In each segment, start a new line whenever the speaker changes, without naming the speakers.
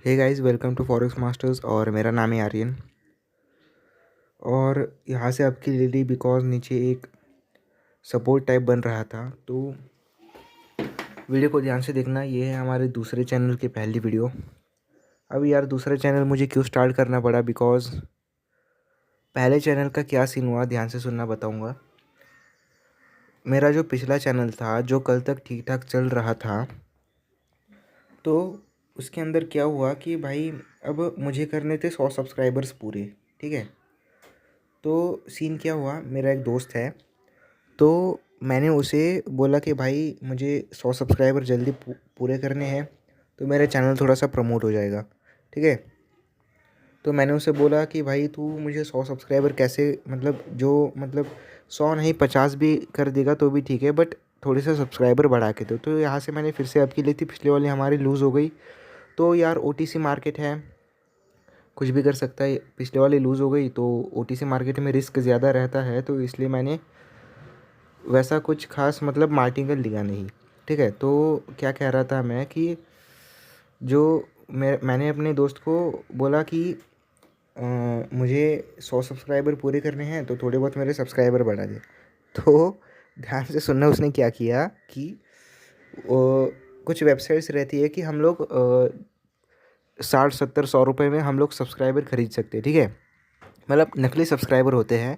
Hey guys, welcome to forex masters. और मेरा नाम है आर्यन। और यहाँ से आपकी ले ली बिकॉज नीचे एक सपोर्ट टाइप बन रहा था, तो वीडियो को ध्यान से देखना। ये है हमारे दूसरे चैनल की पहली वीडियो। अब यार दूसरा चैनल मुझे क्यों स्टार्ट करना पड़ा, बिकॉज पहले चैनल का क्या सीन हुआ, ध्यान से सुनना, बताऊँगा। मेरा जो पिछला चैनल था, जो कल तक ठीक ठाक चल रहा था, तो उसके अंदर क्या हुआ कि भाई अब मुझे करने थे 100 सब्सक्राइबर्स पूरे। ठीक है, तो सीन क्या हुआ, मेरा एक दोस्त है, तो मैंने उसे बोला कि भाई मुझे 100 सब्सक्राइबर जल्दी पूरे करने हैं, तो मेरा चैनल थोड़ा सा प्रमोट हो जाएगा। ठीक है, तो मैंने उसे बोला कि भाई तू मुझे 100 सब्सक्राइबर कैसे, मतलब 100 नहीं 50 भी कर देगा तो भी ठीक है, बट थोड़े से सब्सक्राइबर बढ़ा के दो। तो यहाँ से मैंने फिर से आपकी ली थी, पिछले वाली हमारी लूज़ हो गई। तो यार OTC मार्केट है, कुछ भी कर सकता है। पिछले वाली लूज़ हो गई तो OTC मार्केट में रिस्क ज़्यादा रहता है, तो इसलिए मैंने वैसा कुछ खास मार्टिंगल लिया नहीं। ठीक है, तो क्या कह रहा था मैं कि जो मैंने अपने दोस्त को बोला कि मुझे 100 सब्सक्राइबर पूरे करने हैं, तो थोड़े बहुत मेरे सब्सक्राइबर बढ़ा दे। तो ध्यान से सुनना, उसने क्या किया कि कुछ वेबसाइट्स रहती है कि हम लोग 60 70 100 रुपये में हम लोग सब्सक्राइबर खरीद सकते हैं। ठीक है, मतलब नकली सब्सक्राइबर होते हैं,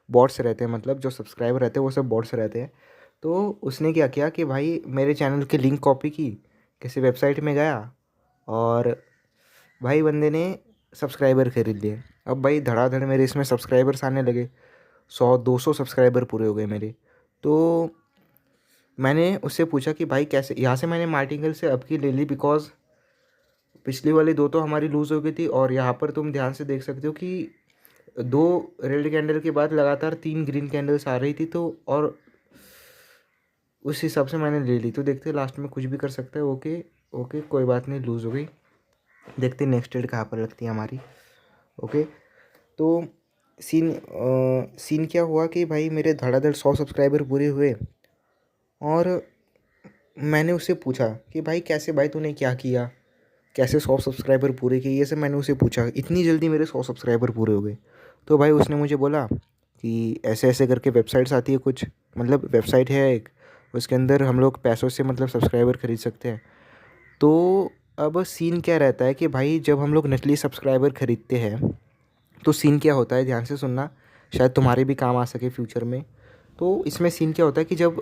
बॉट्स रहते हैं, मतलब जो सब्सक्राइबर रहते हैं वो सब बॉट्स रहते हैं। तो उसने क्या किया कि भाई मेरे चैनल की लिंक कॉपी की, किसी वेबसाइट में गया और भाई बंदे ने सब्सक्राइबर खरीद लिए। अब भाई धड़ाधड़ मेरे इसमें सब्सक्राइबर्स आने लगे, 100 200 सब्सक्राइबर पूरे हो गए मेरे। तो मैंने उससे पूछा कि भाई कैसे, यहाँ से मैंने मार्टिंगल से अब की ले ली, बिकॉज पिछली वाली दो तो हमारी लूज़ हो गई थी, और यहाँ पर तुम ध्यान से देख सकते हो कि 2 रेड कैंडल के बाद लगातार 3 ग्रीन कैंडल्स आ रही थी। तो और उस हिसाब से मैंने ले ली। तो देखते लास्ट में कुछ भी कर सकता है। ओके ओके, कोई बात नहीं, लूज़ हो गई, देखते नेक्स्ट ट्रेड कहाँ पर लगती है हमारी। ओके, तो सीन क्या हुआ कि भाई मेरे धड़ाधड़ 100 सब्सक्राइबर पूरे हुए। और मैंने उससे पूछा कि भाई कैसे, भाई तूने क्या किया, कैसे 100 सब्सक्राइबर पूरे किए, ये सब मैंने उसे पूछा। इतनी जल्दी मेरे 100 सब्सक्राइबर पूरे हो गए। तो भाई उसने मुझे बोला कि ऐसे ऐसे करके वेबसाइट्स आती है कुछ, वेबसाइट है एक, उसके अंदर हम लोग पैसों से सब्सक्राइबर खरीद सकते हैं। तो अब सीन क्या रहता है कि भाई जब हम लोग नकली सब्सक्राइबर खरीदते हैं, तो सीन क्या होता है, ध्यान से सुनना, शायद तुम्हारे भी काम आ सके फ्यूचर में। तो इसमें सीन क्या होता है कि जब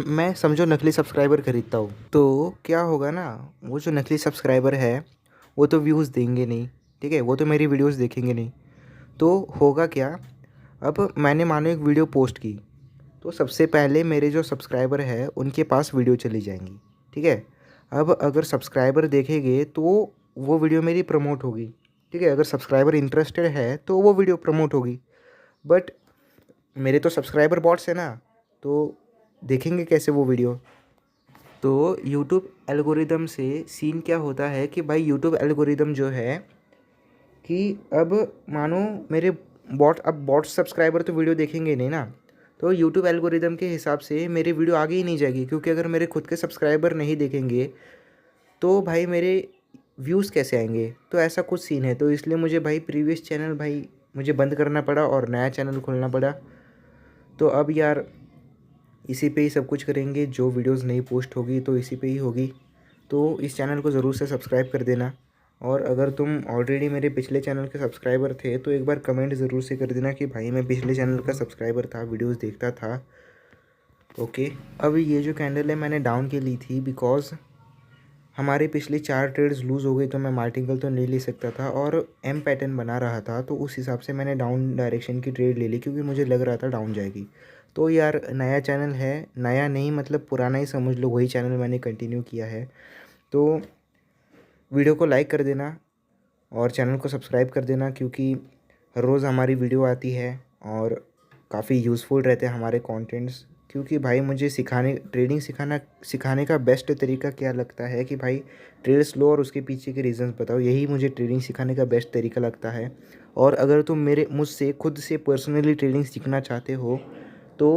मैं समझो नकली सब्सक्राइबर खरीदता हूँ, तो क्या होगा ना, वो जो नकली सब्सक्राइबर है वो तो व्यूज़ देंगे नहीं। ठीक है, वो तो मेरी वीडियोज़ देखेंगे नहीं। तो होगा क्या, अब मैंने मानो एक वीडियो पोस्ट की, तो सबसे पहले मेरे जो सब्सक्राइबर है उनके पास वीडियो चली जाएंगी। ठीक है, अब अगर सब्सक्राइबर देखेंगे तो वो वीडियो मेरी प्रमोट होगी। ठीक है, अगर सब्सक्राइबर इंटरेस्टेड है तो वो वीडियो प्रमोट होगी। बट मेरे तो सब्सक्राइबर बॉट्स है ना, तो देखेंगे कैसे वो वीडियो। तो यूट्यूब एल्गोरिदम से सीन क्या होता है कि भाई यूट्यूब एल्गोरिदम जो है कि अब मानो मेरे बॉट सब्सक्राइबर तो वीडियो देखेंगे नहीं ना, तो यूट्यूब एल्गोरिदम के हिसाब से मेरी वीडियो आगे ही नहीं जाएगी, क्योंकि अगर मेरे खुद के सब्सक्राइबर नहीं देखेंगे तो भाई मेरे व्यूज़ कैसे आएंगे। तो ऐसा कुछ सीन है, तो इसलिए मुझे भाई प्रीवियस चैनल भाई मुझे बंद करना पड़ा और नया चैनल खोलना पड़ा। तो अब यार इसी पे ही सब कुछ करेंगे, जो वीडियोस नहीं पोस्ट होगी तो इसी पे ही होगी। तो इस चैनल को ज़रूर से सब्सक्राइब कर देना। और अगर तुम ऑलरेडी मेरे पिछले चैनल के सब्सक्राइबर थे तो एक बार कमेंट ज़रूर से कर देना कि भाई मैं पिछले चैनल का सब्सक्राइबर था, वीडियोस देखता था। ओके, अब ये जो कैंडल है मैंने डाउन के ली थी, बिकॉज हमारे पिछली 4 ट्रेड्स लूज़ हो गई, तो मैं मार्टिंगल तो नहीं ले सकता था और एम पैटर्न बना रहा था, तो उस हिसाब से मैंने डाउन डायरेक्शन की ट्रेड ले ली, क्योंकि मुझे लग रहा था डाउन जाएगी। तो यार नया चैनल है, नया नहीं पुराना ही समझ लो, वही चैनल मैंने कंटिन्यू किया है। तो वीडियो को लाइक कर देना और चैनल को सब्सक्राइब कर देना, क्योंकि हर रोज़ हमारी वीडियो आती है और काफ़ी यूज़फुल रहते हैं हमारे कंटेंट्स। क्योंकि भाई मुझे ट्रेडिंग सिखाने का बेस्ट तरीका क्या लगता है कि भाई ट्रेड्स लो और उसके पीछे के रीज़न्स बताओ, यही मुझे ट्रेडिंग सिखाने का बेस्ट तरीका लगता है। और अगर तुम मुझसे खुद से पर्सनली ट्रेडिंग सीखना चाहते हो तो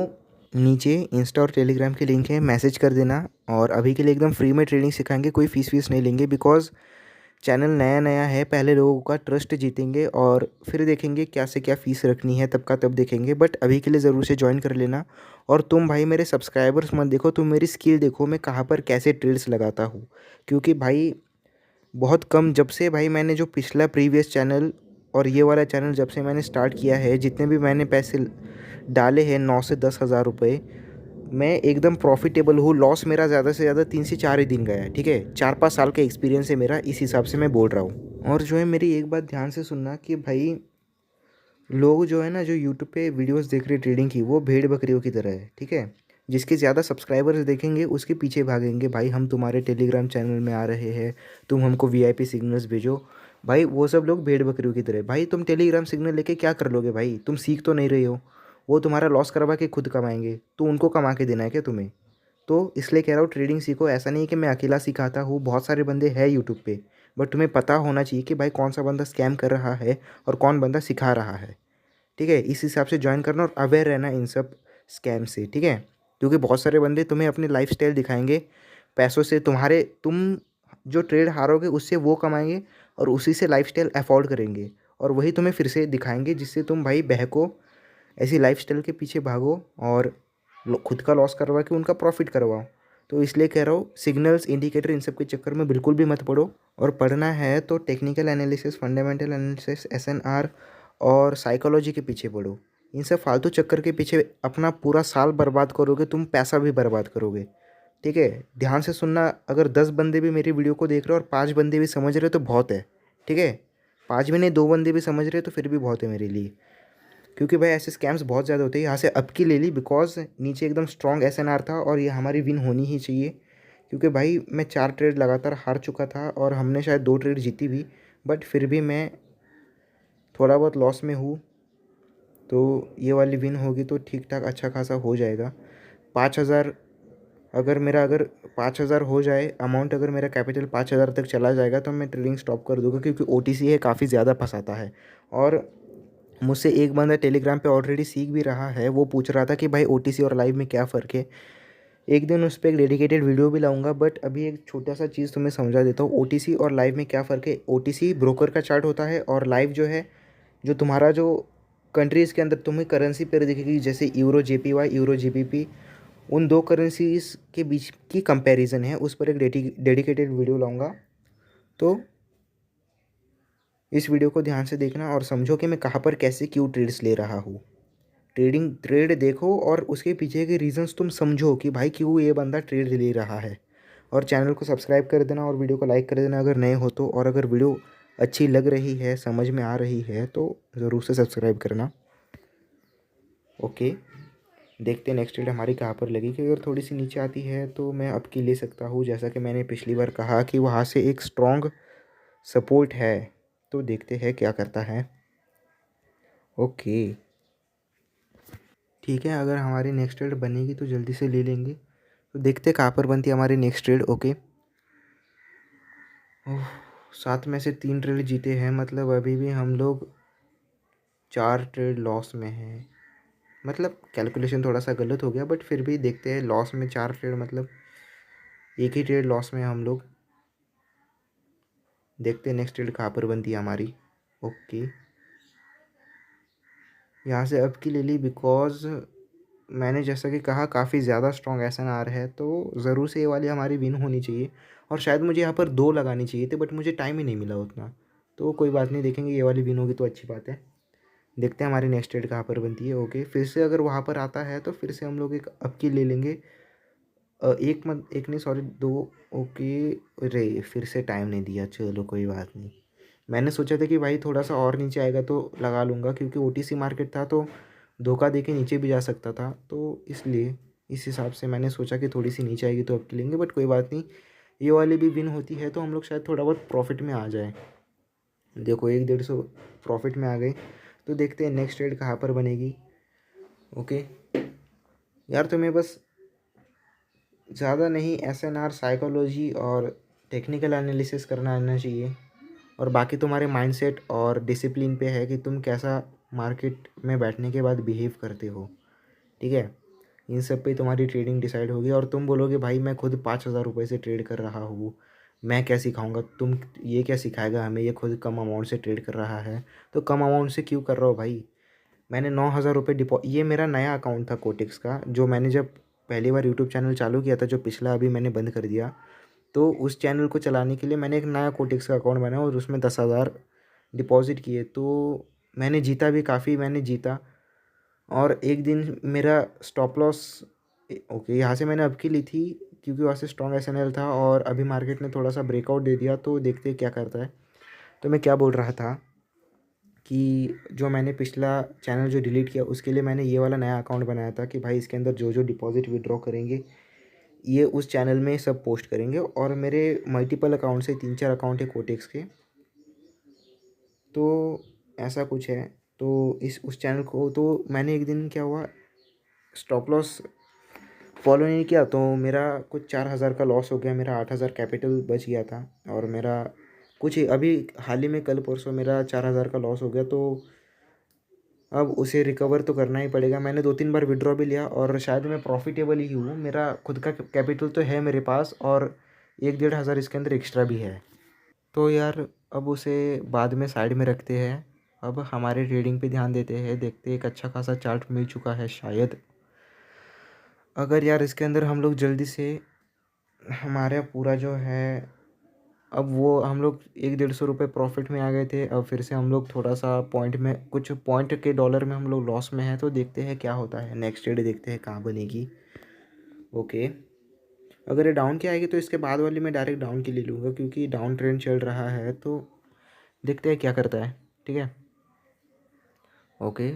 नीचे इंस्टा और टेलीग्राम की लिंक है, मैसेज कर देना। और अभी के लिए एकदम फ्री में ट्रेडिंग सिखाएंगे, कोई फ़ीस नहीं लेंगे, बिकॉज चैनल नया नया है, पहले लोगों का ट्रस्ट जीतेंगे और फिर देखेंगे क्या से क्या फ़ीस रखनी है, तब का तब देखेंगे। बट अभी के लिए ज़रूर से ज्वाइन कर लेना। और तुम भाई मेरे सब्सक्राइबर्स मत देखो, तुम मेरी स्किल देखो, मैं कहाँ पर कैसे ट्रेड्स लगाता हूँ। क्योंकि भाई बहुत कम, जब से भाई मैंने जो पिछला प्रीवियस चैनल और ये वाला चैनल जब से मैंने स्टार्ट किया है, जितने भी मैंने पैसे डाले हैं 9 से 10 हज़ार रुपये, मैं एकदम प्रॉफिटेबल हूँ। लॉस मेरा ज़्यादा से ज़्यादा 3 से 4 ही दिन गया है, ठीक है। 4-5 साल का एक्सपीरियंस है मेरा, इस हिसाब से मैं बोल रहा हूँ। और जो है मेरी एक बात ध्यान से सुनना कि भाई लोग जो है ना, जो यूट्यूब पे वीडियोस देख रहे ट्रेडिंग की, वो भेड़ बकरियों की तरह है, ठीक है। जिसके ज़्यादा सब्सक्राइबर्स देखेंगे उसके पीछे भागेंगे, भाई हम तुम्हारे टेलीग्राम चैनल में आ रहे हैं, तुम हमको वीआईपी सिग्नल्स भेजो। भाई वो सब लोग भेड़ बकरियों की तरह। भाई तुम टेलीग्राम सिग्नल लेके क्या कर लोगे भाई, तुम सीख तो नहीं रहे हो। वो तुम्हारा लॉस करवा के खुद कमाएंगे, तो उनको कमा के देना है क्या तुम्हें? तो इसलिए कह रहा हूँ ट्रेडिंग सीखो। ऐसा नहीं है कि मैं अकेला सिखाता हूँ, बहुत सारे बंदे हैं यूट्यूब पे। बट तुम्हें पता होना चाहिए कि भाई कौन सा बंदा स्कैम कर रहा है और कौन बंदा सिखा रहा है, ठीक है। इस हिसाब से ज्वाइन करना और अवेयर रहना इन सब स्कैम से, ठीक है। क्योंकि बहुत सारे बंदे तुम्हें अपनी लाइफस्टाइल दिखाएंगे पैसों से, तुम जो ट्रेड हारोगे उससे वो कमाएंगे और उसी से लाइफस्टाइल अफोर्ड करेंगे, और वही तुम्हें फिर से दिखाएंगे, जिससे तुम भाई बहको, ऐसी लाइफस्टाइल के पीछे भागो और खुद का लॉस करवा के उनका प्रॉफिट करवाओ। तो इसलिए कह रहा हूँ सिग्नल्स, इंडिकेटर, इन सब के चक्कर में बिल्कुल भी मत पड़ो। और पढ़ना है तो technical analysis, fundamental analysis, SNR और साइकोलॉजी के पीछे पढ़ो। इन सब फालतू चक्कर के पीछे अपना पूरा साल बर्बाद करोगे, तुम पैसा भी बर्बाद करोगे, ठीक है। ध्यान से सुनना, अगर 10 बंदे भी मेरी वीडियो को देख रहे हो और 5 बंदे भी समझ रहे हो तो बहुत है, ठीक है। 5 भी नहीं, 2 बंदे भी समझ रहे हो तो फिर भी बहुत है मेरे लिए। क्योंकि भाई ऐसे स्कैम्स बहुत ज़्यादा होते हैं। यहाँ से अब की ले ली, बिकॉज नीचे एकदम स्ट्रॉन्ग एसएनआर था और ये हमारी विन होनी ही चाहिए। क्योंकि भाई मैं 4 ट्रेड लगातार हार चुका था और हमने शायद 2 ट्रेड जीती भी, बट फिर भी मैं थोड़ा बहुत लॉस में हूँ। तो ये वाली विन होगी तो ठीक ठाक अच्छा खासा हो जाएगा। 5,000, अगर 5,000 हो जाए अमाउंट, अगर मेरा कैपिटल 5,000 तक चला जाएगा तो मैं ट्रेडिंग स्टॉप कर दूँगा, क्योंकि ओटीसी है, काफ़ी ज़्यादा फंसाता है। और मुझसे एक बंदा टेलीग्राम पे ऑलरेडी सीख भी रहा है, वो पूछ रहा था कि भाई ओटीसी और लाइव में क्या फ़र्क है। एक दिन उस पर एक डेडिकेटेड वीडियो भी लाऊंगा, बट अभी एक छोटा सा चीज़ तुम्हें समझा देता हूँ ओटीसी और लाइव में क्या फ़र्क है। ओटीसी ब्रोकर का चार्ट होता है और लाइव जो है, जो तुम्हारा जो कंट्रीज़ के अंदर तुम्हें करेंसी पेयर दिखेगी, जैसे यूरो जेपीवाई, यूरो जीबीपी, उन दो करेंसीज के बीच की कंपैरिजन है, उस पर एक डेडिकेटेड वीडियो लाऊंगा। तो इस वीडियो को ध्यान से देखना और समझो कि मैं कहाँ पर कैसे क्यों ट्रेड्स ले रहा हूँ। ट्रेड देखो और उसके पीछे के रीजंस तुम समझो कि भाई क्यों ये बंदा ट्रेड ले रहा है। और चैनल को सब्सक्राइब कर देना और वीडियो को लाइक कर देना अगर नए हो तो। और अगर वीडियो अच्छी लग रही है, समझ में आ रही है, तो ज़रूर से सब्सक्राइब करना। ओके, देखते हैं नेक्स्ट ट्रेड हमारी कहाँ पर लगी। कि अगर थोड़ी सी नीचे आती है तो मैं अब की ले सकता हूँ, जैसा कि मैंने पिछली बार कहा कि वहाँ से एक स्ट्रॉन्ग सपोर्ट है। तो देखते हैं क्या करता है। ओके ठीक है, अगर हमारी नेक्स्ट ट्रेड बनेगी तो जल्दी से ले लेंगे। तो देखते कहाँ पर बनती है हमारी नेक्स्ट ट्रेड। ओके, ओह, 7 में से 3 ट्रेड जीते हैं, मतलब अभी भी हम लोग 4 ट्रेड लॉस में हैं। मतलब कैलकुलेशन थोड़ा सा गलत हो गया, बट फिर भी देखते हैं। लॉस में 4 ट्रेड, मतलब एक ही ट्रेड लॉस में हम लोग। देखते हैं नेक्स्ट ट्रेड कहाँ पर बनती है हमारी। ओके, यहाँ से अब की ले ली, बिकॉज मैंने जैसा कि कहा काफ़ी ज़्यादा स्ट्रॉन्ग एसएनआर है, तो ज़रूर से ये वाली हमारी विन होनी चाहिए। और शायद मुझे यहाँ पर 2 लगानी चाहिए थे, बट मुझे टाइम ही नहीं मिला उतना। तो कोई बात नहीं, देखेंगे, ये वाली विन होगी तो अच्छी बात है। देखते हैं हमारी नेक्स्ट ट्रेड कहाँ पर बनती है। ओके, फिर से अगर वहाँ पर आता है तो फिर से हम लोग एक अब की ले लेंगे। एक नहीं, सॉरी, 2। ओके, अरे फिर से टाइम नहीं दिया, चलो कोई बात नहीं। मैंने सोचा था कि भाई थोड़ा सा और नीचे आएगा तो लगा लूँगा, क्योंकि ओटीसी मार्केट था तो धोखा दे के नीचे भी जा सकता था, तो इसलिए इस हिसाब से मैंने सोचा कि थोड़ी सी नीचे आएगी तो अब की लेंगे। बट कोई बात नहीं, ये वाली भी विन होती है तो हम लोग शायद थोड़ा बहुत प्रॉफिट में आ जाए। देखो 100-150 प्रॉफिट में आ गए। तो देखते हैं नेक्स्ट ट्रेड कहाँ पर बनेगी। ओके यार, तुम्हें बस ज़्यादा नहीं, एसएनआर, साइकोलॉजी और टेक्निकल एनालिसिस करना आना चाहिए। और बाकी तुम्हारे माइंडसेट और डिसिप्लिन पे है कि तुम कैसा मार्केट में बैठने के बाद बिहेव करते हो, ठीक है। इन सब पे तुम्हारी ट्रेडिंग डिसाइड होगी। और तुम बोलोगे भाई मैं खुद 5,000 रुपये से ट्रेड कर रहा हूँ, मैं क्या सिखाऊंगा, तुम ये क्या सिखाएगा हमें, ये खुद कम अमाउंट से ट्रेड कर रहा है तो कम अमाउंट से क्यों कर रहा हो भाई। मैंने 9,000 रुपये ये मेरा नया अकाउंट था कोटिक्स का, जो मैंने जब पहली बार यूट्यूब चैनल चालू किया था, जो पिछला अभी मैंने बंद कर दिया। तो उस चैनल को चलाने के लिए मैंने एक नया कोटिक्स का अकाउंट बनाया और उसमें 10,000 डिपॉज़िट किए। तो मैंने जीता भी काफ़ी, मैंने जीता। और एक दिन मेरा स्टॉप लॉस, ओके, यहाँ से मैंने अबकी ली थी क्योंकि वहाँ से स्ट्रॉन्ग एसएनएल था और अभी मार्केट ने थोड़ा सा ब्रेकआउट दे दिया, तो देखते हैं क्या करता है। तो मैं क्या बोल रहा था कि जो मैंने पिछला चैनल जो डिलीट किया उसके लिए मैंने ये वाला नया अकाउंट बनाया था कि भाई इसके अंदर जो जो डिपॉज़िट विड्रॉ करेंगे ये उस चैनल में सब पोस्ट करेंगे। और मेरे मल्टीपल अकाउंट से 3-4 अकाउंट है कोटेक्स के, तो ऐसा कुछ है। तो इस उस चैनल को तो मैंने एक दिन क्या हुआ, स्टॉप लॉस फॉलो नहीं किया तो मेरा कुछ 4,000 का लॉस हो गया, मेरा 8,000 कैपिटल बच गया था। और मेरा कुछ अभी हाल ही में कल परसों मेरा 4,000 का लॉस हो गया। तो अब उसे रिकवर तो करना ही पड़ेगा। मैंने 2-3 बार विड्रॉ भी लिया और शायद मैं प्रॉफिटेबल ही हूँ, मेरा खुद का कैपिटल तो है मेरे पास और 1-1.5 हज़ार इसके अंदर एक्स्ट्रा भी है। तो यार अब उसे बाद में साइड में रखते हैं, अब हमारे ट्रेडिंग पे ध्यान देते हैं। देखते हैं, एक अच्छा खासा चार्ट मिल चुका है शायद। अगर यार इसके अंदर हम लोग जल्दी से हमारा पूरा जो है, अब वो हम लोग 100-150 रुपये प्रॉफिट में आ गए थे, अब फिर से हम लोग थोड़ा सा पॉइंट में, कुछ पॉइंट के डॉलर में हम लोग लॉस में हैं। तो देखते हैं क्या होता है, नेक्स्ट ट्रेड देखते हैं कहाँ बनेगी। ओके, अगर ये डाउन की आएगी तो इसके बाद वाली मैं डायरेक्ट डाउन की ले लूँगा क्योंकि डाउन ट्रेंड चल रहा है। तो देखते हैं क्या करता है, ठीक है। ओके,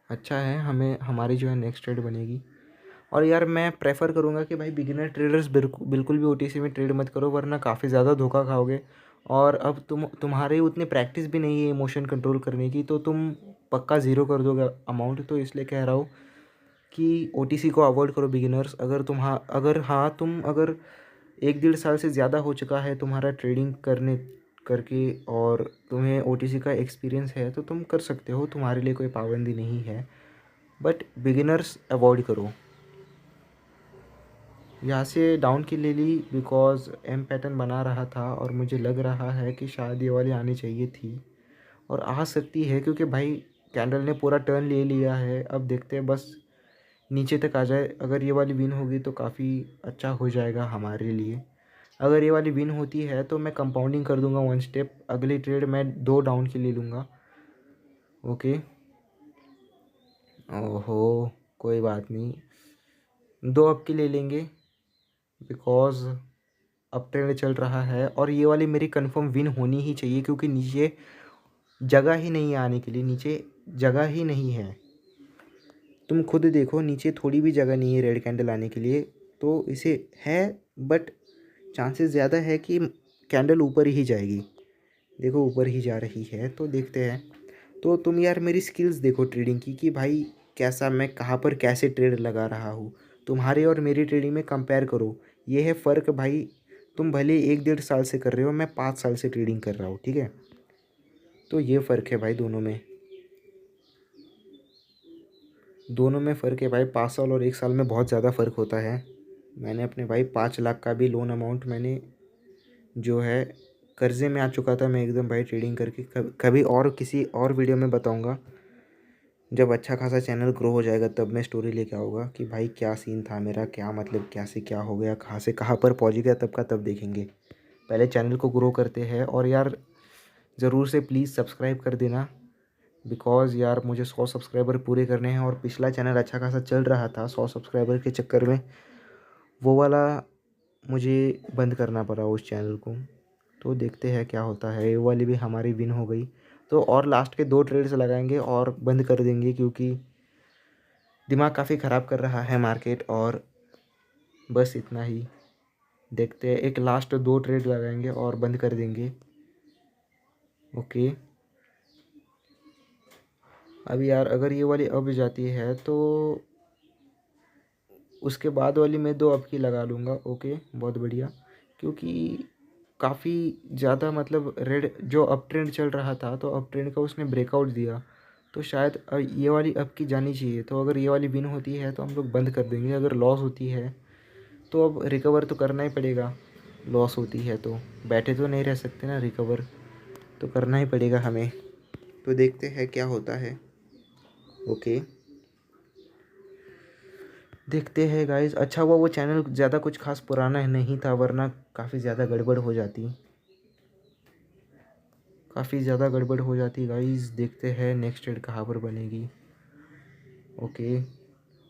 अच्छा है, हमें हमारी जो है नेक्स्ट ट्रेड बनेगी। और यार मैं प्रेफर करूँगा कि भाई बिगिनर ट्रेडर्स बिल्कुल भी ओटीसी में ट्रेड मत करो, वरना काफ़ी ज़्यादा धोखा खाओगे। और अब तुम्हारे उतनी प्रैक्टिस भी नहीं है इमोशन कंट्रोल करने की, तो तुम पक्का ज़ीरो कर दोगे अमाउंट। तो इसलिए कह रहा हूँ कि ओटीसी को अवॉइड करो बिगिनर्स। अगर 1-1.5 साल से ज़्यादा हो चुका है तुम्हारा ट्रेडिंग करने करके और तुम्हें ओटीसी का एक्सपीरियंस है तो तुम कर सकते हो, तुम्हारे लिए कोई पाबंदी नहीं है। बट बिगिनर्स अवॉइड करो। यहाँ से डाउन की ले ली बिकॉज़ एम पैटर्न बना रहा था और मुझे लग रहा है कि शायद ये वाली आनी चाहिए थी और आ सकती है क्योंकि भाई कैंडल ने पूरा टर्न ले लिया है। अब देखते हैं बस नीचे तक आ जाए, अगर ये वाली विन होगी तो काफ़ी अच्छा हो जाएगा हमारे लिए। अगर ये वाली विन होती है तो मैं कंपाउंडिंग कर दूंगा 1 स्टेप, अगली ट्रेड मैं 2 डाउन की ले लूँगा। ओके, ओहो, कोई बात नहीं, 2 अप की ले लेंगे बिकॉज़ अप ट्रेंड चल रहा है और ये वाली मेरी कंफर्म विन होनी ही चाहिए क्योंकि नीचे जगह ही नहीं है आने के लिए, नीचे जगह ही नहीं है। तुम खुद देखो, नीचे थोड़ी भी जगह नहीं है रेड कैंडल आने के लिए। तो इसे है, बट चांसेस ज़्यादा है कि कैंडल ऊपर ही जाएगी। देखो ऊपर ही जा रही है, तो देखते हैं। तो तुम यार मेरी स्किल्स देखो ट्रेडिंग की कि भाई कैसा, मैं कहाँ पर कैसे ट्रेड लगा रहा हूँ। तुम्हारे और मेरी ट्रेडिंग में कंपेयर करो, ये है फ़र्क भाई। तुम भले 1-1.5 साल से कर रहे हो, मैं 5 साल से ट्रेडिंग कर रहा हूँ, ठीक है। तो ये फ़र्क है भाई, दोनों में फ़र्क है भाई। 5 साल और 1 साल में बहुत ज़्यादा फ़र्क होता है। मैंने अपने भाई 5 लाख का भी लोन अमाउंट मैंने जो है कर्ज़े में आ चुका था मैं एकदम भाई ट्रेडिंग करके। कभी और किसी और वीडियो में बताऊंगा, जब अच्छा खासा चैनल ग्रो हो जाएगा तब मैं स्टोरी लेके आऊँगा कि भाई क्या सीन था मेरा, क्या मतलब क्या से क्या हो गया, कहाँ से कहाँ पर पहुँच गया, तब का तब देखेंगे। पहले चैनल को ग्रो करते हैं। और यार ज़रूर से प्लीज़ सब्सक्राइब कर देना बिकॉज़ यार मुझे 100 सब्सक्राइबर पूरे करने हैं और पिछला चैनल अच्छा खासा चल रहा था, 100 सब्सक्राइबर के चक्कर में वो वाला मुझे बंद करना पड़ा उस चैनल को। तो देखते हैं क्या होता है, ये वाली भी हमारी विन हो गई तो और लास्ट के 2 ट्रेड्स लगाएंगे और बंद कर देंगे क्योंकि दिमाग काफ़ी ख़राब कर रहा है मार्केट। और बस इतना ही, देखते हैं, एक लास्ट 2 ट्रेड लगाएंगे और बंद कर देंगे। ओके, अब यार अगर ये वाली अब जाती है तो उसके बाद वाली मैं 2 अब की लगा लूँगा। ओके, बहुत बढ़िया, क्योंकि काफ़ी ज़्यादा मतलब रेड जो अप ट्रेंड चल रहा था तो अप ट्रेंड का उसने ब्रेकआउट दिया, तो शायद ये वाली अब की जानी चाहिए। तो अगर ये वाली विन होती है तो हम लोग बंद कर देंगे, अगर लॉस होती है तो अब रिकवर तो करना ही पड़ेगा। लॉस होती है तो बैठे तो नहीं रह सकते ना, रिकवर तो करना ही पड़ेगा हमें। तो देखते हैं क्या होता है। ओके, देखते हैं गाइस। अच्छा हुआ वो चैनल ज़्यादा कुछ खास पुराना नहीं था, वरना काफ़ी ज़्यादा गड़बड़ हो जाती, गाइस। देखते हैं नेक्स्ट ट्रेड कहाँ पर बनेगी। ओके,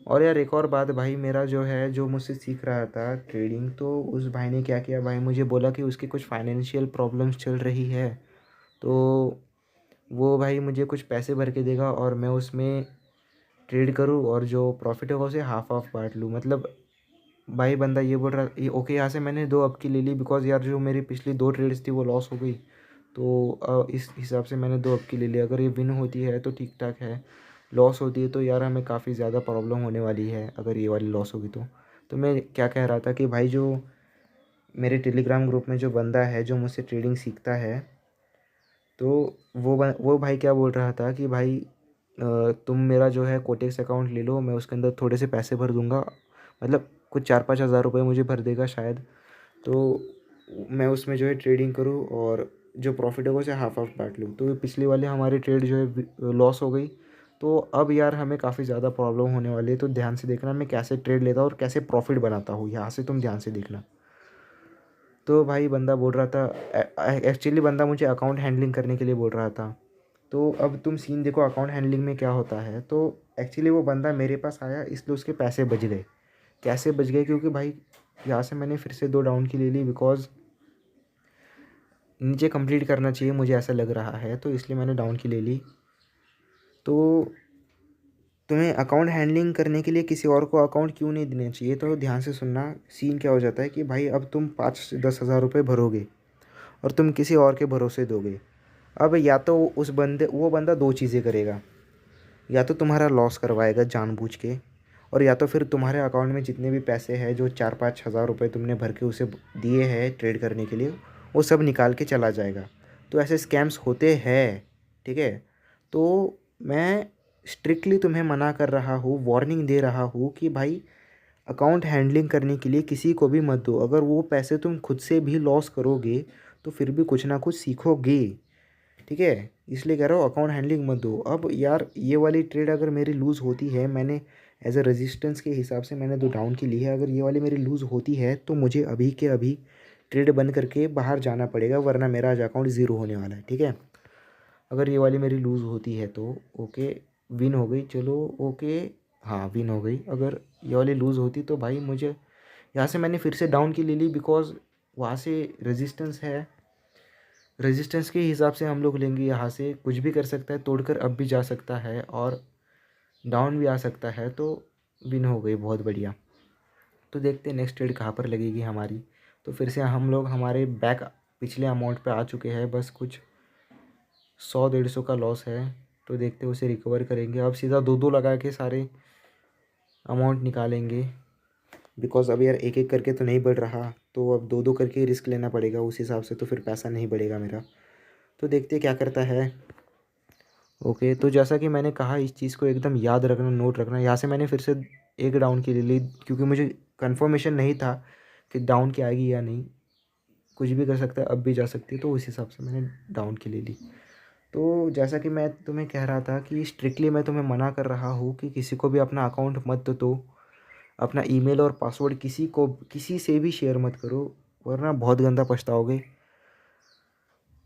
और यार एक और बात भाई, मेरा जो है जो मुझसे सीख रहा था ट्रेडिंग, तो उस भाई ने क्या किया भाई, मुझे बोला कि उसकी कुछ फाइनेंशियल प्रॉब्लम्स चल रही है, तो वो भाई मुझे कुछ पैसे भर के देगा और मैं उसमें ट्रेड करूँ और जो प्रॉफिट होगा उसे हाफ हाफ बांट लूँ। मतलब भाई बंदा ये बोल रहा ये ओके, यहाँ से मैंने 2 अप की ले ली, बिकॉज़ यार जो मेरी पिछली 2 ट्रेड्स थी वो लॉस हो गई, तो इस हिसाब से मैंने 2 अप की ले ली। अगर ये विन होती है तो ठीक ठाक है, लॉस होती है तो यार हमें काफ़ी ज़्यादा प्रॉब्लम होने वाली है अगर ये वाली लॉस होगी तो मैं क्या कह रहा था कि भाई जो मेरे टेलीग्राम ग्रुप में जो बंदा है जो मुझसे ट्रेडिंग सीखता है, तो वो भाई क्या बोल रहा था कि भाई तुम मेरा जो है कोटेक्स अकाउंट ले लो, मैं उसके अंदर थोड़े से पैसे भर दूंगा, मतलब कुछ 4-5 हज़ार रुपये मुझे भर देगा शायद, तो मैं उसमें जो है ट्रेडिंग करूँ और जो प्रॉफिट होगा उसे हाफ हाफ बांट लूँ। तो पिछली वाली हमारी ट्रेड जो है लॉस हो गई, तो अब यार हमें काफ़ी ज़्यादा प्रॉब्लम होने वाली है। तो ध्यान से देखना मैं कैसे ट्रेड लेता हूँ और कैसे प्रॉफिट बनाता हूँ, यहाँ से तुम ध्यान से देखना। तो भाई बंदा बोल रहा था, एक्चुअली बंदा मुझे अकाउंट हैंडलिंग करने के लिए बोल रहा था। तो अब तुम सीन देखो अकाउंट हैंडलिंग में क्या होता है। तो एक्चुअली वो बंदा मेरे पास आया इसलिए उसके पैसे बच गए। कैसे बच गए, क्योंकि भाई यहाँ से मैंने फिर से 2 डाउन की ले ली, बिकॉज़ नीचे कंप्लीट करना चाहिए मुझे ऐसा लग रहा है, तो इसलिए मैंने डाउन की ले ली। तो तुम्हें अकाउंट हैंडलिंग करने के लिए किसी और को अकाउंट क्यों नहीं देना चाहिए, तो ध्यान से सुनना। सीन क्या हो जाता है कि भाई अब तुम 5-10 हज़ार रुपये भरोगे और तुम किसी और के भरोसे दोगे। अब या तो वो बंदा 2 चीज़ें करेगा, या तो तुम्हारा लॉस करवाएगा जानबूझ के, और या तो फिर तुम्हारे अकाउंट में जितने भी पैसे हैं जो 4-5 हज़ार रुपये तुमने भर के उसे दिए हैं ट्रेड करने के लिए, वो सब निकाल के चला जाएगा। तो ऐसे स्कैम्स होते हैं, ठीक है। तो मैं स्ट्रिक्टली तुम्हें मना कर रहा हूँ, वार्निंग दे रहा हूँ कि भाई अकाउंट हैंडलिंग करने के लिए किसी को भी मत दो। अगर वो पैसे तुम खुद से भी लॉस करोगे तो फिर भी कुछ ना कुछ सीखोगे, ठीक है। इसलिए कह रहा हूँ अकाउंट हैंडलिंग मत दो। अब यार ये वाली ट्रेड अगर मेरी लूज़ होती है, मैंने एज अ रेजिस्टेंस के हिसाब से मैंने 2 डाउन की ली है, अगर ये वाली मेरी लूज़ होती है तो मुझे अभी के अभी ट्रेड बंद करके बाहर जाना पड़ेगा, वरना मेरा आज अकाउंट ज़ीरो होने वाला है, ठीक है। अगर ये वाली मेरी लूज़ होती है तो ओके, विन हो गई, चलो ओके, हाँ विन हो गई। अगर ये वाली लूज़ होती तो भाई मुझे यहाँ से मैंने फिर से डाउन की ले ली, बिकॉज़ वहाँ से रेजिस्टेंस है, रेजिस्टेंस के हिसाब से हम लोग लेंगे। यहाँ से कुछ भी कर सकता है, तोड़कर अब भी जा सकता है और डाउन भी आ सकता है, तो विन हो गई, बहुत बढ़िया। तो देखते हैं नेक्स्ट ट्रेड कहाँ पर लगेगी हमारी। तो फिर से हम लोग हमारे बैक पिछले अमाउंट पे आ चुके हैं, बस कुछ 100-150 का लॉस है, तो देखते हैं उसे रिकवर करेंगे। अब सीधा 2-2 लगा के सारे अमाउंट निकालेंगे, बिकॉज़ अब यार एक एक करके तो नहीं बढ़ रहा, तो अब 2-2 करके रिस्क लेना पड़ेगा उस हिसाब से, तो फिर पैसा नहीं बढ़ेगा मेरा। तो देखते हैं क्या करता है। ओके, तो जैसा कि मैंने कहा इस चीज़ को एकदम याद रखना, नोट रखना। यहाँ से मैंने फिर से एक डाउन की ले ली, क्योंकि मुझे कंफर्मेशन नहीं था कि डाउन की आएगी या नहीं, कुछ भी कर सकता है, अब भी जा सकती है, तो उस हिसाब से मैंने डाउन की ले ली। तो जैसा कि मैं तुम्हें कह रहा था कि स्ट्रिक्टली मैं तुम्हें मना कर रहा हूँ कि किसी को भी अपना अकाउंट मत दो, अपना ईमेल और पासवर्ड किसी से भी शेयर मत करो, वरना बहुत गंदा पछताओगे।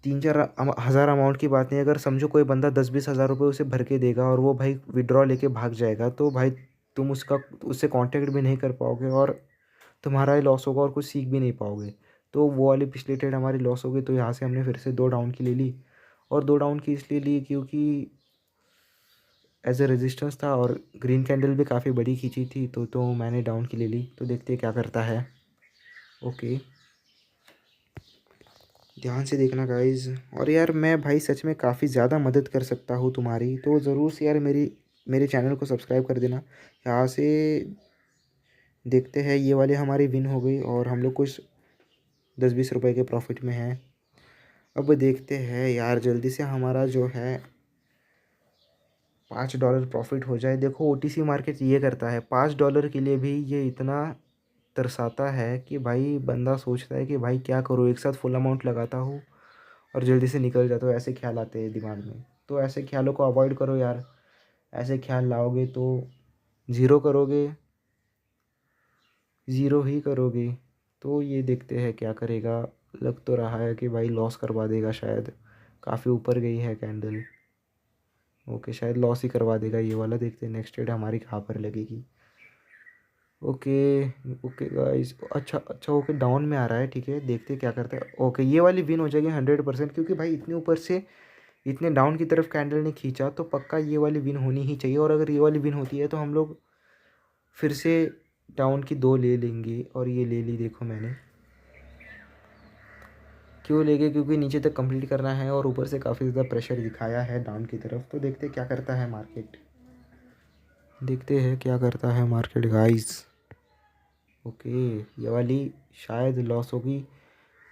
3-4 हज़ार अमाउंट की बात नहीं, अगर समझो कोई बंदा 10-20 हज़ार रुपये उसे भर के देगा और वो भाई विड्रॉ लेके भाग जाएगा, तो भाई तुम उससे कांटेक्ट भी नहीं कर पाओगे और तुम्हारा ही लॉस होगा और कुछ सीख भी नहीं पाओगे। तो वो वाली पिछली ट्रेड हमारी लॉस हो गई, तो यहाँ से हमने फिर से 2 डाउन की ले ली। और 2 डाउन की इसलिए ली क्योंकि एज ए रेजिस्टेंस था और ग्रीन कैंडल भी काफ़ी बड़ी खींची थी, तो मैंने डाउन की ले ली। तो देखते हैं क्या करता है। ओके, ध्यान से देखना गाइज़। और यार मैं भाई सच में काफ़ी ज़्यादा मदद कर सकता हूँ तुम्हारी, तो ज़रूर से यार मेरे चैनल को सब्सक्राइब कर देना। यहाँ से देखते हैं, ये वाली हमारी विन हो गई और हम लोग कुछ 10-20 रुपए के प्रॉफिट में हैं। अब देखते हैं यार जल्दी से हमारा जो है $5 प्रॉफिट हो जाए। देखो OTC मार्केट ये करता है, $5 के लिए भी ये इतना दर्शाता है कि भाई बंदा सोचता है कि भाई क्या करूँ, एक साथ फुल अमाउंट लगाता हूँ और जल्दी से निकल जाता हूँ, ऐसे ख्याल आते हैं दिमाग में। तो ऐसे ख्यालों को अवॉइड करो यार। ऐसे ख्याल लाओगे तो ज़ीरो करोगे, ज़ीरो ही करोगे। तो ये देखते हैं क्या करेगा। लग तो रहा है कि भाई लॉस करवा देगा शायद, काफ़ी ऊपर गई है कैंडल। ओके, शायद लॉस ही करवा देगा ये वाला। देखते हैं नेक्स्ट ट्रेड हमारी कहाँ पर लगेगी। ओके। ओके गाइस, अच्छा अच्छा, ओके डाउन में आ रहा है, ठीक है, देखते हैं क्या करता है। ओके, ये वाली विन हो जाएगी 100%, क्योंकि भाई इतने ऊपर से इतने डाउन की तरफ कैंडल ने खींचा तो पक्का ये वाली विन होनी ही चाहिए। और अगर ये वाली विन होती है तो हम लोग फिर से डाउन की 2 ले लेंगे। और ये ले ली, देखो मैंने क्यों ले गए, क्योंकि नीचे तक कंप्लीट करना है और ऊपर से काफ़ी ज़्यादा प्रेशर दिखाया है डाउन की तरफ। तो देखते हैं क्या करता है मार्केट, देखते हैं क्या करता है मार्केट गाइस। ओके, ये वाली शायद लॉस होगी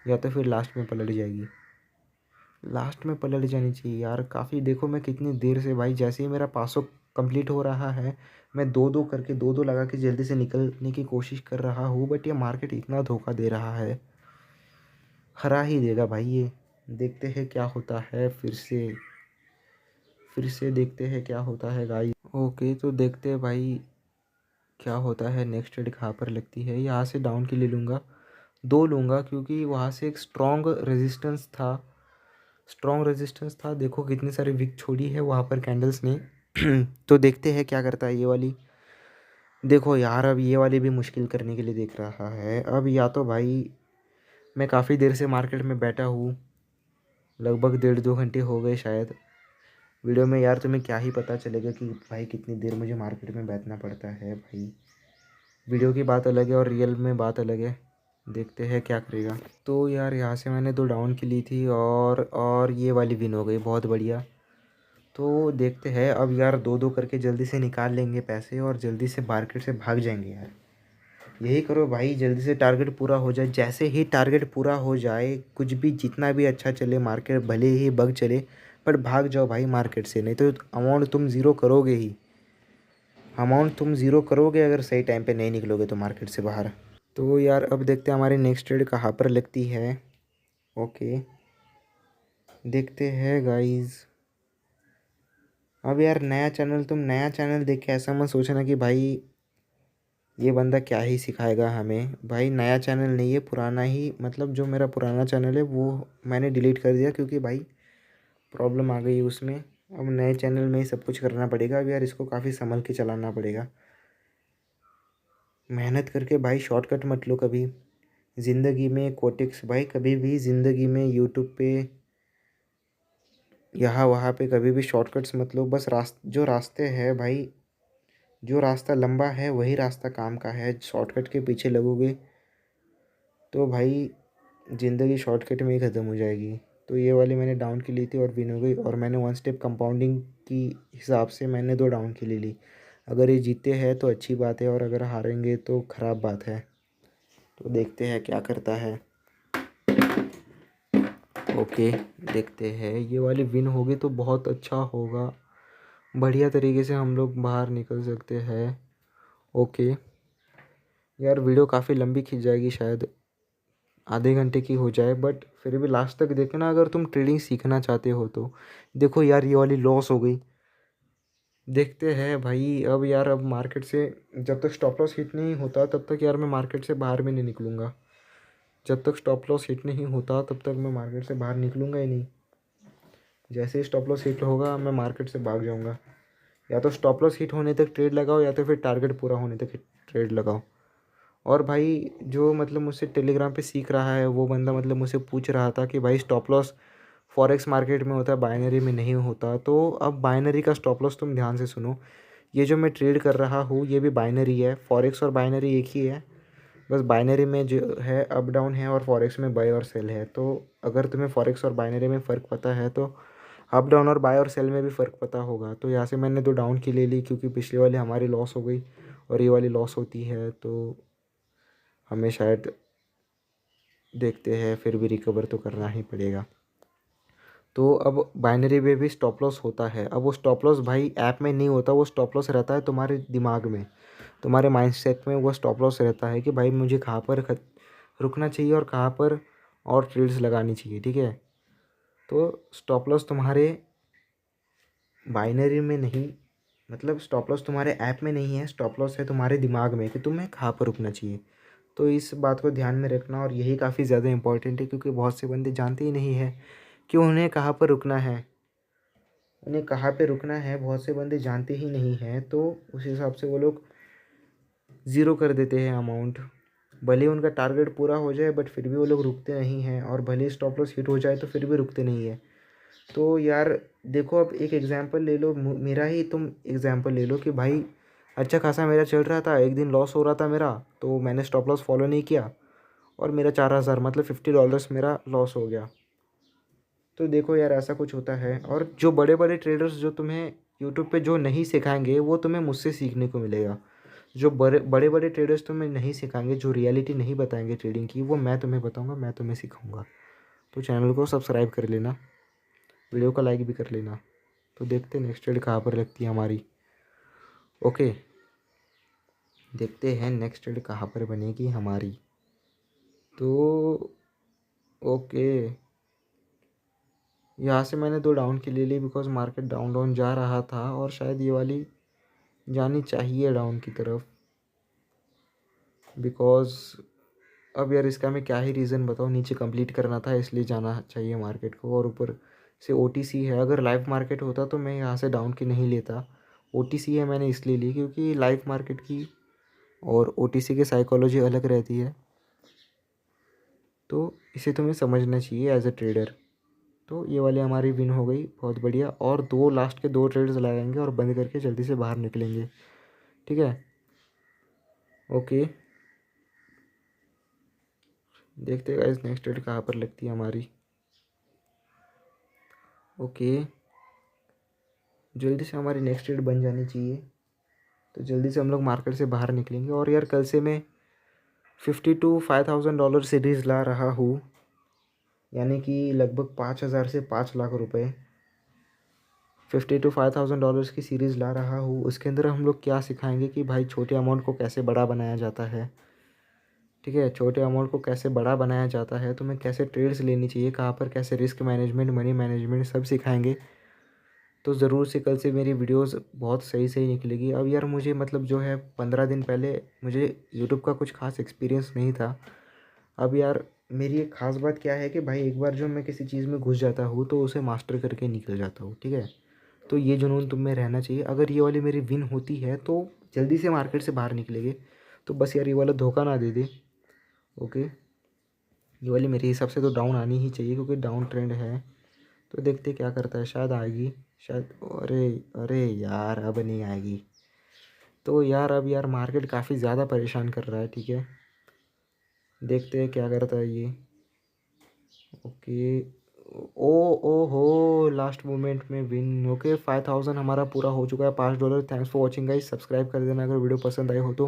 या तो फिर लास्ट में पलट जाएगी। लास्ट में पलट जानी चाहिए यार। काफ़ी देखो, मैं कितनी देर से भाई, जैसे ही मेरा 500 कंप्लीट हो रहा है मैं दो दो करके, दो दो लगा के जल्दी से निकलने की कोशिश कर रहा हूँ। बट ये मार्केट इतना धोखा दे रहा है, हरा ही देगा भाई ये। देखते हैं क्या होता है, फिर से देखते हैं क्या होता है गाइस। ओके, तो देखते हैं भाई क्या होता है। नेक्स्ट ट्रेड कहाँ पर लगती है। यहाँ से डाउन की ले लूँगा, 2 लूँगा, क्योंकि वहाँ से एक स्ट्रॉन्ग रेजिस्टेंस था। देखो कितनी सारी विक छोड़ी है वहाँ पर कैंडल्स ने। तो देखते हैं क्या करता है ये वाली। देखो यार, अब ये वाली भी मुश्किल करने के लिए देख रहा है। अब या तो भाई, मैं काफ़ी देर से मार्केट में बैठा हूँ, लगभग 1.5-2 घंटे हो गए शायद। वीडियो में यार तुम्हें क्या ही पता चलेगा कि भाई कितनी देर मुझे मार्केट में बैठना पड़ता है भाई। वीडियो की बात अलग है और रियल में बात अलग है। देखते हैं क्या करेगा। तो यार यहाँ से मैंने 2 डाउन की ली थी और ये वाली विन हो गई, बहुत बढ़िया। तो देखते हैं अब यार, 2-2 करके जल्दी से निकाल लेंगे पैसे और जल्दी से मार्केट से भाग जाएंगे यार। यही करो भाई, जल्दी से टारगेट पूरा हो जाए। जैसे ही टारगेट पूरा हो जाए, कुछ भी जितना भी अच्छा चले मार्केट, भले ही बग चले, पर भाग जाओ भाई मार्केट से, नहीं तो अमाउंट तुम ज़ीरो करोगे ही। अमाउंट तुम ज़ीरो करोगे अगर सही टाइम पे नहीं निकलोगे तो मार्केट से बाहर। तो यार अब देखते हैं हमारी नेक्स्ट ट्रेड कहाँ पर लगती है। ओके, देखते हैं गाइस। अब यार तुम नया चैनल देख के ऐसा मत सोचना कि भाई ये बंदा क्या ही सिखाएगा हमें। भाई नया चैनल नहीं है, पुराना ही, मतलब जो मेरा पुराना चैनल है वो मैंने डिलीट कर दिया, क्योंकि भाई प्रॉब्लम आ गई उसमें। अब नए चैनल में ही सब कुछ करना पड़ेगा। अब यार इसको काफ़ी संभल के चलाना पड़ेगा। मेहनत करके भाई शॉर्टकट मत लो कभी ज़िंदगी में। कोटिक्स भाई, कभी भी ज़िंदगी में यूट्यूब पे यहाँ वहाँ पे कभी भी शॉर्टकट्स मत लो। बस जो रास्ते हैं भाई, जो रास्ता लंबा है वही रास्ता काम का है। शॉर्टकट के पीछे लगोगे तो भाई ज़िंदगी शॉर्टकट में ही ख़त्म हो जाएगी। तो ये वाली मैंने डाउन की ली थी और विन हो गई। और मैंने 1 स्टेप कंपाउंडिंग की हिसाब से मैंने 2 डाउन की ले ली। अगर ये जीते हैं तो अच्छी बात है और अगर हारेंगे तो ख़राब बात है। तो देखते हैं क्या करता है। ओके, देखते हैं, ये वाली विन होगी तो बहुत अच्छा होगा, बढ़िया तरीके से हम लोग बाहर निकल सकते हैं। ओके यार, वीडियो काफ़ी लंबी खिंच जाएगी, शायद आधे घंटे की हो जाए, बट फिर भी लास्ट तक देखना अगर तुम ट्रेडिंग सीखना चाहते हो तो। देखो यार, ये वाली लॉस हो गई। देखते हैं भाई अब यार, अब मार्केट से जब तक स्टॉप लॉस हिट नहीं होता तब तक यार मैं मार्केट से बाहर भी नहीं निकलूँगा। जब तक स्टॉप लॉस हिट नहीं होता तब तक मैं मार्केट से बाहर निकलूँगा ही नहीं। जैसे ही स्टॉप लॉस हिट होगा मैं मार्केट से भाग जाऊँगा। या तो स्टॉप लॉस हिट होने तक ट्रेड लगाओ या तो फिर टारगेट पूरा होने तक ट्रेड लगाओ। और भाई जो मतलब मुझसे टेलीग्राम पे सीख रहा है वो बंदा मतलब मुझसे पूछ रहा था कि भाई स्टॉप लॉस फॉरेक्स मार्केट में होता है, बाइनरी में नहीं होता। तो अब बाइनरी का स्टॉप लॉस तुम ध्यान से सुनो। ये जो मैं ट्रेड कर रहा हूँ ये भी बाइनरी है। फॉरेक्स और बाइनरी एक ही है, बस बाइनरी में जो है अप डाउन है और फॉरेक्स में बाय और सेल है। तो अगर तुम्हें फॉरेक्स और बाइनरी में फ़र्क पता है तो अप डाउन और बाय और सेल में भी फ़र्क पता होगा। तो यहाँ से मैंने 2 डाउन की ले ली, क्योंकि पिछले वाली हमारी लॉस हो गई और ये वाली लॉस होती है तो हमें शायद, देखते हैं, फिर भी रिकवर तो करना ही पड़ेगा। तो अब बाइनरी में भी स्टॉप लॉस होता है। अब वो स्टॉप लॉस भाई ऐप में नहीं होता, वो स्टॉप लॉस रहता है तुम्हारे दिमाग में। तुम्हारे माइंडसेट में वो स्टॉप लॉस रहता है कि भाई मुझे कहाँ पर रुकना चाहिए और कहाँ पर और ट्रेड्स लगानी चाहिए, ठीक है। तो स्टॉप लॉस तुम्हारे बाइनरी में नहीं, मतलब स्टॉप लॉस तुम्हारे ऐप में नहीं है, स्टॉप लॉस है तुम्हारे दिमाग में कि तुम्हें कहाँ पर रुकना चाहिए। तो इस बात को ध्यान में रखना, और यही काफ़ी ज़्यादा इंपॉर्टेंट है क्योंकि बहुत से बंदे जानते ही नहीं है कि उन्हें कहाँ पर रुकना है, उन्हें कहाँ पे रुकना है। बहुत से बंदे जानते ही नहीं हैं, तो उस हिसाब से वो लोग ज़ीरो कर देते हैं अमाउंट। भले उनका टारगेट पूरा हो जाए बट फिर भी वो लोग रुकते नहीं हैं, और भले स्टॉप लॉस हिट हो जाए तो फिर भी रुकते नहीं है। तो यार देखो, अब एक एग्जांपल ले लो, मेरा ही तुम एग्जांपल ले लो कि भाई अच्छा खासा मेरा चल रहा था, एक दिन लॉस हो रहा था मेरा, तो मैंने स्टॉप लॉस फॉलो नहीं किया और मेरा 4000 मतलब $50 मेरा लॉस हो गया। तो देखो यार, ऐसा कुछ होता है। और जो बड़े बड़े ट्रेडर्स जो तुम्हें यूट्यूब पे जो नहीं सिखाएंगे वो तुम्हें मुझसे सीखने को मिलेगा। जो बड़े बड़े बड़े ट्रेडर्स तुम्हें नहीं सिखाएंगे, जो रियलिटी नहीं बताएंगे ट्रेडिंग की, वो मैं तुम्हें बताऊंगा, मैं तुम्हें सिखाऊंगा। तो चैनल को सब्सक्राइब कर लेना, वीडियो को लाइक भी कर लेना। तो देखते हैं नेक्स्ट ट्रेड कहाँ पर लगती है हमारी। ओके, देखते हैं नेक्स्ट ट्रेड कहाँ पर बनेगी हमारी। तो ओके, यहाँ से मैंने 2 डाउन की ले ली बिकॉज मार्केट डाउन डाउन जा रहा था, और शायद ये वाली जानी चाहिए डाउन की तरफ, बिकॉज अब यार इसका मैं क्या ही रीज़न बताऊँ, नीचे कंप्लीट करना था इसलिए जाना चाहिए मार्केट को। और ऊपर से OTC है, अगर लाइव मार्केट होता तो मैं यहाँ से डाउन की नहीं लेता। OTC है, मैंने इसलिए ली क्योंकि लाइव मार्केट की और OTC की साइकोलॉजी अलग रहती है, तो इसे तुम्हें समझना चाहिए एज अ ट्रेडर। तो ये वाली हमारी विन हो गई, बहुत बढ़िया। और लास्ट के 2 ट्रेड्स लगाएंगे और बंद करके जल्दी से बाहर निकलेंगे, ठीक है। ओके, देखते हैं गाइस नेक्स्ट ट्रेड कहाँ पर लगती है हमारी। ओके, जल्दी से हमारी नेक्स्ट ट्रेड बन जानी चाहिए, तो जल्दी से हम लोग मार्केट से बाहर निकलेंगे। और यार कल से मैं $50,000 सीरीज़ ला रहा हूँ, यानी कि लगभग 5,000 से 5 लाख रुपए। $50,000 की सीरीज़ ला रहा हूँ। उसके अंदर हम लोग क्या सिखाएंगे कि भाई छोटे अमाउंट को कैसे बड़ा बनाया जाता है, ठीक है। छोटे अमाउंट को कैसे बड़ा बनाया जाता है, तुम्हें कैसे ट्रेड्स लेनी चाहिए, कहाँ पर कैसे रिस्क मैनेजमेंट, मनी मैनेजमेंट सब सिखाएंगे। तो ज़रूर से कल से मेरी वीडियोस बहुत सही सही निकलेगी। अब यार मुझे मतलब जो है 15 दिन पहले मुझे यूट्यूब का कुछ खास एक्सपीरियंस नहीं था। अब यार मेरी एक ख़ास बात क्या है कि भाई एक बार जो मैं किसी चीज़ में घुस जाता हूँ तो उसे मास्टर करके निकल जाता हूँ, ठीक है। तो ये जुनून तुम में रहना चाहिए। अगर ये वाली मेरी विन होती है तो जल्दी से मार्केट से बाहर निकलेंगे। तो बस यार ये वाला धोखा ना दे दे। ओके, ये वाली मेरे हिसाब से तो डाउन आनी ही चाहिए क्योंकि डाउन ट्रेंड है। तो देखते क्या करता है, शायद आएगी शायद। अरे अरे यार, अब नहीं आएगी। तो यार अब यार मार्केट काफ़ी ज़्यादा परेशान कर रहा है, ठीक है। देखते हैं क्या करता है ये। ओके, ओ ओ हो, लास्ट मोमेंट में विन। ओके, 5,000 हमारा पूरा हो चुका है, $5। Thanks for watching guys, subscribe कर देना अगर वीडियो पसंद आई हो तो।